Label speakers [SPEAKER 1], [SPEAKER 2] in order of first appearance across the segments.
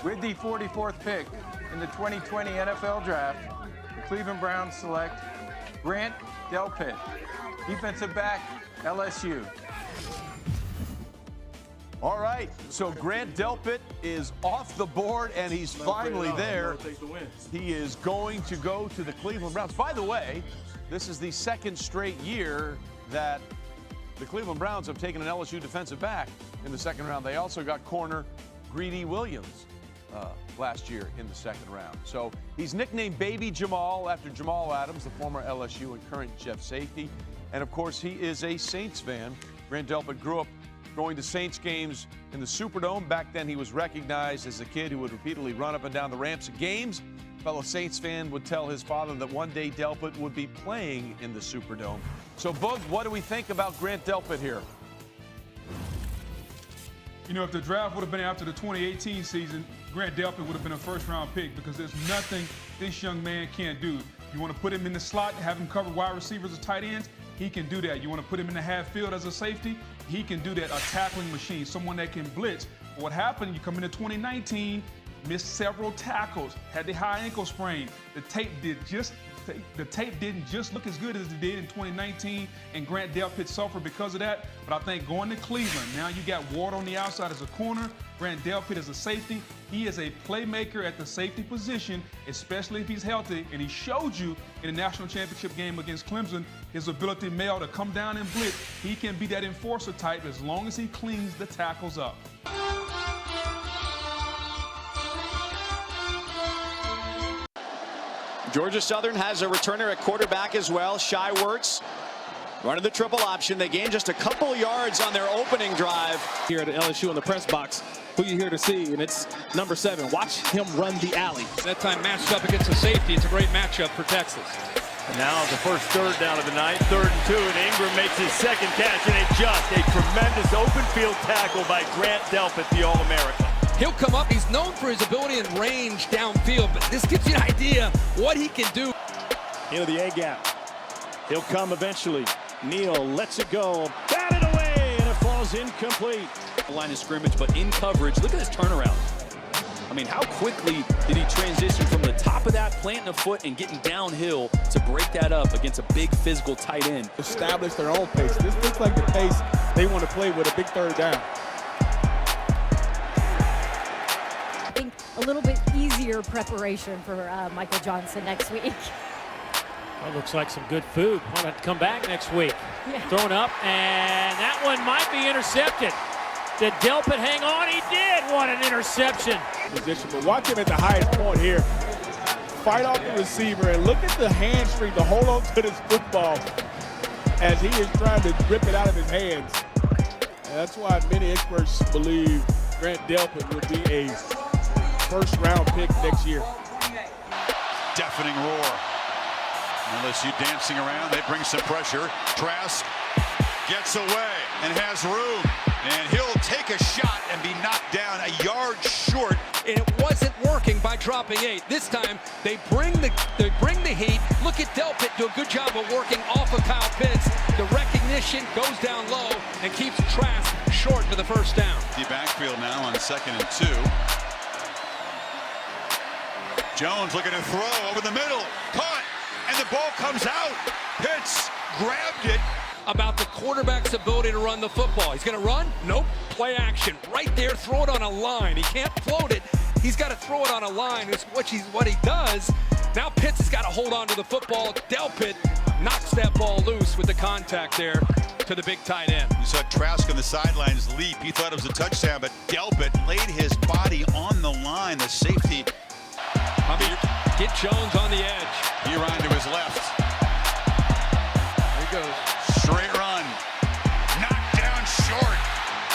[SPEAKER 1] With the 44th pick in the 2020 NFL Draft, the Cleveland Browns select Grant Delpit, defensive back, LSU.
[SPEAKER 2] All right, so Grant Delpit is off the board, and he's finally there. He is going to go to the Cleveland Browns. By the way, this is the second straight year that the Cleveland Browns have taken an LSU defensive back in the second round. They also got corner Greedy Williams last year in the second round. So he's nicknamed Baby Jamal after Jamal Adams, the former LSU and current Jeff safety. And, of course, he is a Saints fan. Grant Delpit grew up going to Saints games in the Superdome. Back then, he was recognized as a kid who would repeatedly run up and down the ramps at games. A fellow Saints fan would tell his father that one day Delpit would be playing in the Superdome. So, Boog, what do we think about Grant Delpit here?
[SPEAKER 3] You know, if the draft would have been after the 2018 season, Grant Delpit would have been a first-round pick because there's nothing this young man can't do. You want to put him in the slot, have him cover wide receivers or tight ends, he can do that. You want to put him in the half field as a safety, he can do that. A tackling machine, someone that can blitz. But what happened, you come into 2019, missed several tackles, had the high ankle sprain. The tape didn't just look as good as it did in 2019, and Grant Delpit suffered because of that. But I think going to Cleveland, now you got Ward on the outside as a corner, Grant Delpit as a safety. He is a playmaker at the safety position, especially if he's healthy, and he showed you in the national championship game against Clemson his ability to come down and blitz. He can be that enforcer type as long as he cleans the tackles up.
[SPEAKER 4] Georgia Southern has a returner at quarterback as well, Shy Wirtz. Running the triple option. They gained just a couple yards on their opening drive.
[SPEAKER 5] Here at LSU in the press box, who you here to see, and it's number 7. Watch him run the alley.
[SPEAKER 6] That time matched up against the safety. It's a great matchup for Texas.
[SPEAKER 7] And now the first third down of the night, 3rd and 2, and Ingram makes his second catch, and it's just a tremendous open field tackle by Grant Delpit, the All-American.
[SPEAKER 6] He'll come up. He's known for his ability and range downfield, but this gives you an idea what he can do.
[SPEAKER 7] Into the A-gap. He'll come eventually. Neal lets it go. Batted away, and it falls incomplete.
[SPEAKER 8] The line of scrimmage, but in coverage, look at this turnaround. I mean, how quickly did he transition from the top of that, planting a foot and getting downhill to break that up against a big physical tight end?
[SPEAKER 9] Establish their own pace. This looks like the pace they want to play with a big third down.
[SPEAKER 10] I think a little bit easier preparation for Michael Johnson next week.
[SPEAKER 11] Well, looks like some good food. Why not come back next week?
[SPEAKER 10] Yeah.
[SPEAKER 11] Thrown up, and that one might be intercepted. Did Delpit hang on? He did. What an interception.
[SPEAKER 9] Position, but watch him at the highest point here. Fight off the receiver, and look at the hamstring to hold on to this football as he is trying to rip it out of his hands. And that's why many experts believe Grant Delpit would be a first-round pick next year.
[SPEAKER 12] Deafening roar. LSU dancing around. They bring some pressure. Trask gets away and has room. And he'll take a shot and be knocked down a yard short.
[SPEAKER 6] And it wasn't working by dropping 8. This time they bring the heat. Look at Delpit do a good job of working off of Kyle Pitts. The recognition goes down low and keeps Trask short for the first down.
[SPEAKER 12] The backfield now on 2nd and 2. Jones looking to throw over the middle. Caught. And the ball comes out. Pitts grabbed it.
[SPEAKER 6] About the quarterback's ability to run the football. He's going to run? Nope. Play action. Right there, throw it on a line. He can't float it. He's got to throw it on a line. It's what he does. Now Pitts has got to hold on to the football. Delpit knocks that ball loose with the contact there to the big tight end.
[SPEAKER 12] You saw Trask on the sidelines leap. He thought it was a touchdown, but Delpit laid his body on the line. The safety.
[SPEAKER 6] Get Jones on the edge.
[SPEAKER 12] He ran to his left.
[SPEAKER 6] There he goes.
[SPEAKER 12] Straight run. Knocked down short.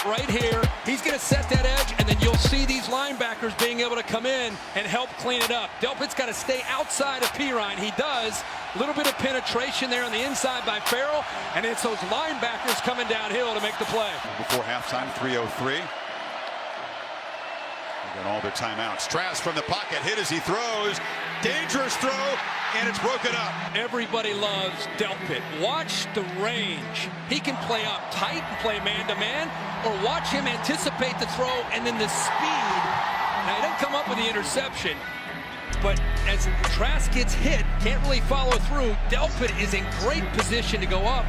[SPEAKER 6] Right here, he's going to set that edge, and then you'll see these linebackers being able to come in and help clean it up. Delpit's got to stay outside of Pirine. He does. A little bit of penetration there on the inside by Farrell, and it's those linebackers coming downhill to make the play.
[SPEAKER 12] Before halftime, 3:03. Got all their timeouts. Trask from the pocket, hit as he throws. Dangerous throw, and it's broken up.
[SPEAKER 6] Everybody loves Delpit. Watch the range. He can play up tight and play man-to-man, or watch him anticipate the throw and then the speed. Now, he doesn't come up the interception. But as Trask gets hit, can't really follow through. Delpit is in great position to go up.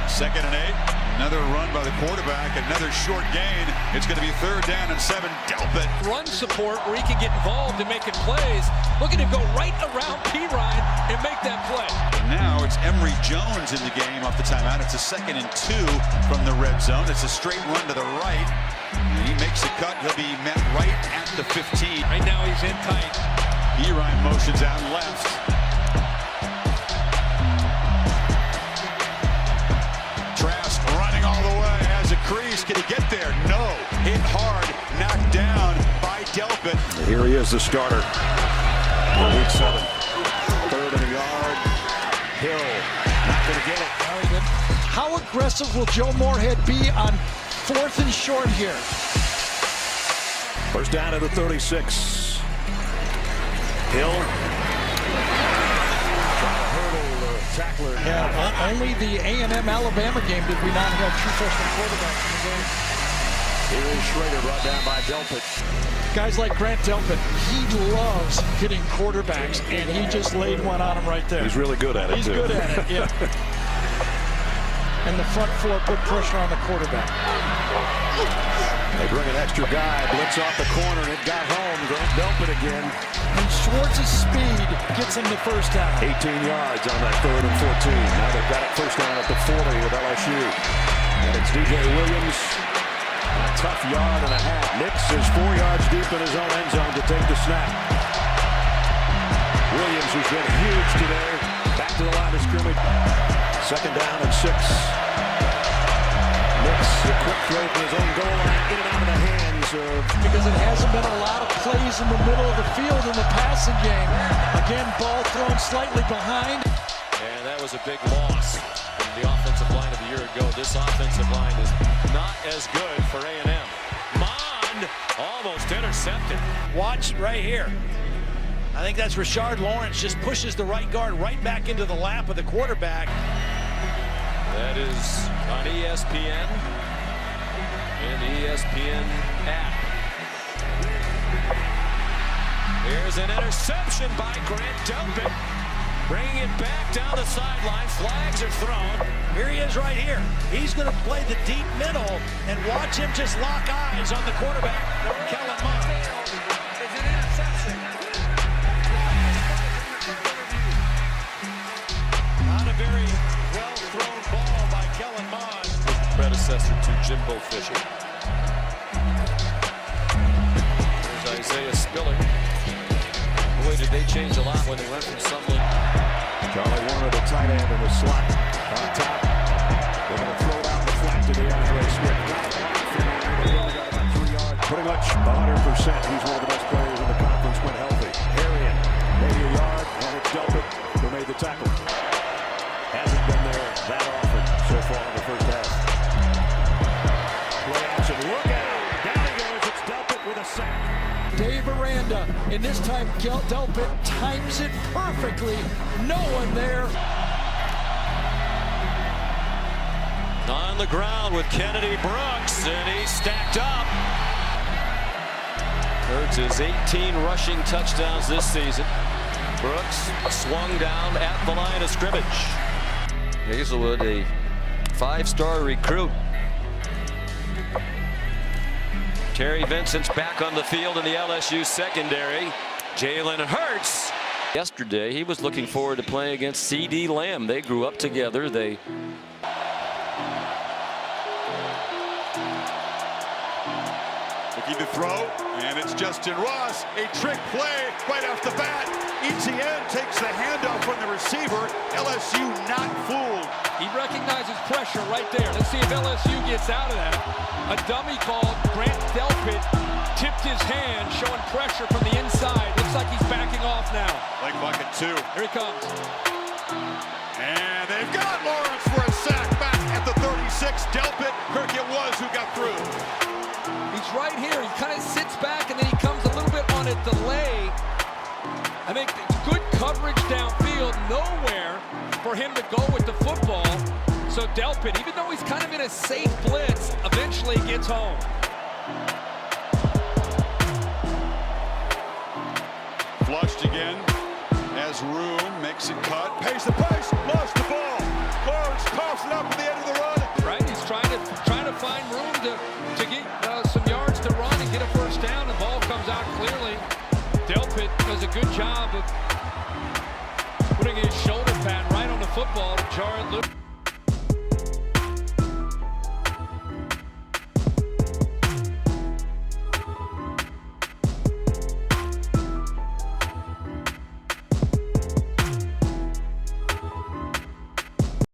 [SPEAKER 12] 2nd and 8. Another run by the quarterback. Another short gain. It's going to be 3rd down and 7. Delpit.
[SPEAKER 6] Run support where he can get involved in making plays. Look at him go right around Pirine and make that play.
[SPEAKER 12] Now it's Emory Jones in the game off the timeout. It's a 2nd and 2 from the red zone. It's a straight run to the right. He makes a cut. He'll be met right at the 15.
[SPEAKER 6] Right now he's in tight.
[SPEAKER 12] Pirine motions out left. Trask running all the way. Has a crease. Can he get there? No. Hit hard. Knocked down by Delpit.
[SPEAKER 13] Here he is, the starter. Week 7. 3rd and a yard. Hill. Not going to get it.
[SPEAKER 14] Very good. How aggressive will Joe Moorhead be on 4th and short here?
[SPEAKER 13] First down at the 36. Hill. Tackler.
[SPEAKER 14] Yeah, only the A&M Alabama game did we not have 2 freshman quarterbacks in the game.
[SPEAKER 13] Here is Schrader brought down by Delpit.
[SPEAKER 14] Guys like Grant Delpit, he loves hitting quarterbacks, and he just laid one on him right there.
[SPEAKER 13] He's really good at it,
[SPEAKER 14] He's
[SPEAKER 13] too.
[SPEAKER 14] good at it, yeah. And the front 4 put pressure on the quarterback.
[SPEAKER 13] They bring an extra guy, blitz off the corner, and it got home. Grant Delpit again.
[SPEAKER 14] And Schwartz's speed gets him the first down.
[SPEAKER 13] 18 yards on that 3rd and 14. Now they've got it first down at the 40 with LSU. And it's DJ Williams. A tough yard and a half. Nix is 4 yards deep in his own end zone to take the snap. Williams, who's been huge today, back to the line of scrimmage. 2nd down and 6. Nix, a quick throw from his own goal line, in and out of the hands of...
[SPEAKER 14] Because it hasn't been a lot of plays in the middle of the field in the passing game. Again, ball thrown slightly behind.
[SPEAKER 8] And that was a big loss from the offensive line of the year ago. This offensive line is not as good for A&M. Mond almost intercepted.
[SPEAKER 14] Watch right here. I think that's Rashard Lawrence just pushes the right guard right back into the lap of the quarterback.
[SPEAKER 8] That is on ESPN and the ESPN app. Here's an interception by Grant Delpit. Bringing it back down the sideline. Flags are thrown.
[SPEAKER 14] Here he is right here. He's going to play the deep middle and watch him just lock eyes on the quarterback, Kellen Mond.
[SPEAKER 6] It's an interception.
[SPEAKER 14] Not a very well-thrown ball by Kellen Mond.
[SPEAKER 8] Predecessor to Jimbo Fisher. There's Isaiah Spiller. Boy, did they change a lot when they went from Sumlin.
[SPEAKER 13] Charlie Warner, the tight end in the slot on top. They're going to throw it out the flat to DeAndre Swift. They only got about 3 yards. Pretty much 100%. He's one of the best players in the conference when healthy. Harrion, maybe a yard, and it's Delpit who made the tackle. Hasn't been there that often so far in the first half. Play action, look out! Down he goes, it's Delpit with a sack.
[SPEAKER 14] Dave Aranda, and this time Delpit times it perfectly. No one there.
[SPEAKER 8] On the ground with Kennedy Brooks, and he's stacked up. Hurts his 18 rushing touchdowns this season. Brooks swung down at the line of scrimmage. Hazelwood, a 5-star recruit. Terry Vincent's back on the field in the LSU secondary. Jalen Hurts. Yesterday, he was looking forward to playing against C.D. Lamb. They grew up together. They
[SPEAKER 12] Looking to throw, and it's Justin Ross. A trick play right off the bat. Etienne takes the handoff from the receiver. LSU not fooled.
[SPEAKER 6] He recognizes pressure right there. Let's see if LSU gets out of that. A dummy call. Grant Delpit tipped his hand, showing pressure from the inside. Looks like he's backing off now.
[SPEAKER 12] Like bucket 2.
[SPEAKER 6] Here he comes.
[SPEAKER 12] And they've got Lawrence for a sack back at the 36. Delpit, Kirk it was who got through.
[SPEAKER 6] He's right here. He kind of sits back and then he comes a little bit on a delay. I think good coverage downfield. Nowhere for him to go with the football. So Delpit, even though he's kind of in a safe blitz, eventually gets home.
[SPEAKER 12] Flushed again. Has room, makes it cut, pays the pace, lost the ball. Clarence coughs it up at the end of the run.
[SPEAKER 6] Right, he's trying to find room to get some yards to run and get a first down. The ball comes out clearly. Delpit does a good job of putting his shoulder pad right on the football to jar it loose.